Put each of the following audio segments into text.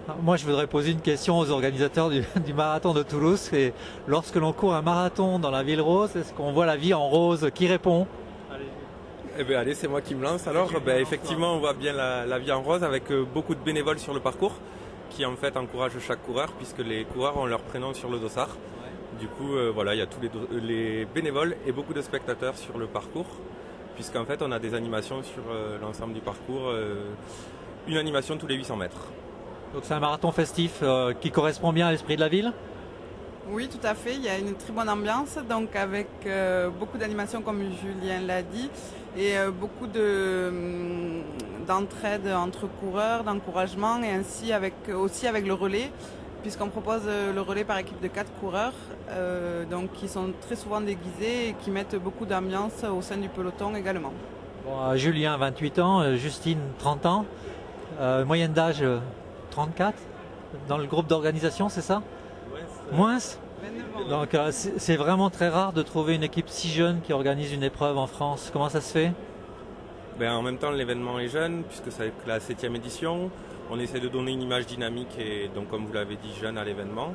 Alors, moi, je voudrais poser une question aux organisateurs du marathon de Toulouse. Et lorsque l'on court un marathon dans la ville rose, est-ce qu'on voit la vie en rose? Qui répond? Eh bien, allez, c'est moi qui me lance. Alors, effectivement, on voit bien la vie en rose avec beaucoup de bénévoles sur le parcours qui en fait encouragent chaque coureur puisque les coureurs ont leur prénom sur le dossard. Du coup, voilà, il y a tous les bénévoles et beaucoup de spectateurs sur le parcours puisqu'en fait, on a des animations sur l'ensemble du parcours, une animation tous les 800 mètres. Donc c'est un marathon festif qui correspond bien à l'esprit de la ville? Oui, tout à fait. Il y a une très bonne ambiance, donc avec beaucoup d'animations comme Julien l'a dit, et beaucoup d'entraide entre coureurs, d'encouragement, et ainsi aussi avec le relais, puisqu'on propose le relais par équipe de 4 coureurs, donc qui sont très souvent déguisés et qui mettent beaucoup d'ambiance au sein du peloton également. Bon, Julien, 28 ans, Justine, 30 ans, moyenne d'âge 34 dans le groupe d'organisation, c'est ça? Moins. Donc c'est vraiment très rare de trouver une équipe si jeune qui organise une épreuve en France. Comment ça se fait? En même temps, l'événement est jeune puisque c'est la 7e édition. On essaie de donner une image dynamique et donc, comme vous l'avez dit, jeune à l'événement.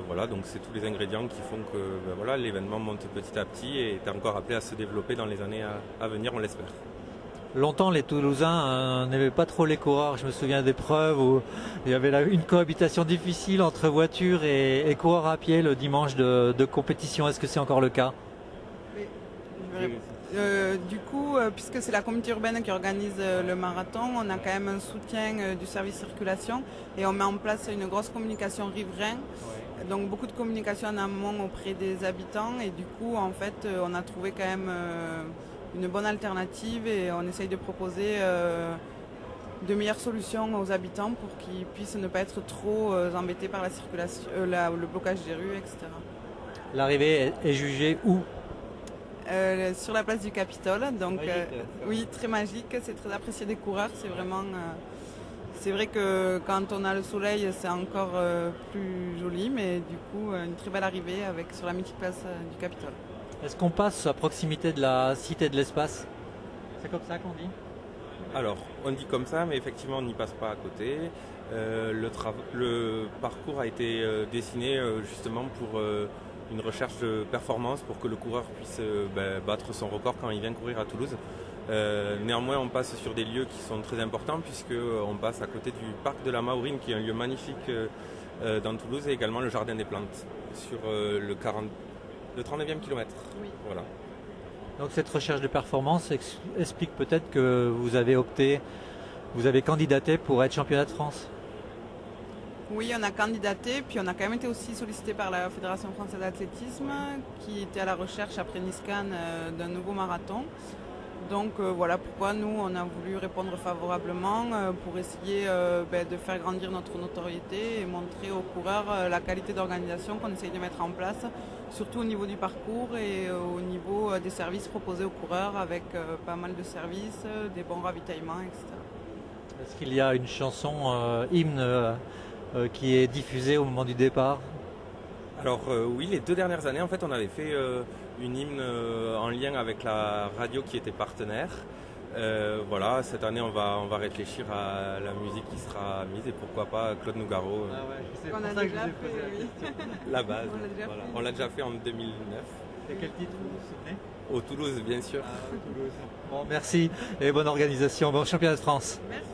Voilà, donc c'est tous les ingrédients qui font que voilà, l'événement monte petit à petit et est encore appelé à se développer dans les années à venir, on l'espère. Longtemps, les Toulousains n'aimaient pas trop les coureurs. Je me souviens d'épreuves où il y avait une cohabitation difficile entre voitures et coureurs à pied le dimanche de compétition. Est-ce que c'est encore le cas? Du coup, puisque c'est la communauté urbaine qui organise le marathon, on a quand même un soutien du service circulation et on met en place une grosse communication riverain. Ouais. Donc beaucoup de communication en amont auprès des habitants et du coup, en fait, on a trouvé quand même une bonne alternative et on essaye de proposer de meilleures solutions aux habitants pour qu'ils puissent ne pas être trop embêtés par la circulation, le blocage des rues, etc. L'arrivée est jugée où? Sur la place du Capitole, donc oui, très magique, c'est très apprécié des coureurs, c'est vraiment, c'est vrai que quand on a le soleil c'est encore plus joli, mais du coup une très belle arrivée sur la mythique place du Capitole. Est-ce qu'on passe à proximité de la Cité de l'Espace? C'est comme ça qu'on dit? Alors, on dit comme ça, mais effectivement, on n'y passe pas à côté. Le parcours a été dessiné justement pour une recherche de performance pour que le coureur puisse battre son record quand il vient courir à Toulouse. Néanmoins, on passe sur des lieux qui sont très importants puisqu'on passe à côté du parc de la Maurine, qui est un lieu magnifique dans Toulouse, et également le Jardin des Plantes sur le 39e kilomètre. Oui. Voilà. Donc cette recherche de performance explique peut-être que vous avez candidaté pour être championnat de France. Oui, on a candidaté, puis on a quand même été aussi sollicité par la Fédération française d'athlétisme qui était à la recherche après Nice-Cannes d'un nouveau marathon. Donc voilà pourquoi nous on a voulu répondre favorablement pour essayer de faire grandir notre notoriété et montrer aux coureurs la qualité d'organisation qu'on essaye de mettre en place, surtout au niveau du parcours et au niveau des services proposés aux coureurs avec pas mal de services, des bons ravitaillements, etc. Est-ce qu'il y a une chanson hymne qui est diffusée au moment du départ? Alors oui, les 2 dernières années, en fait, on avait fait une hymne en lien avec la radio qui était partenaire. Voilà, cette année, on va réfléchir à la musique qui sera mise et pourquoi pas Claude Nougaro. Ah ouais, c'est pour ça que je vous ai posé la question. La base, on l'a déjà fait en 2009. Et quel titre vous vous souvenez? Au Toulouse, bien sûr. Toulouse. Bon, merci et bonne organisation, bon championnat de France. Merci.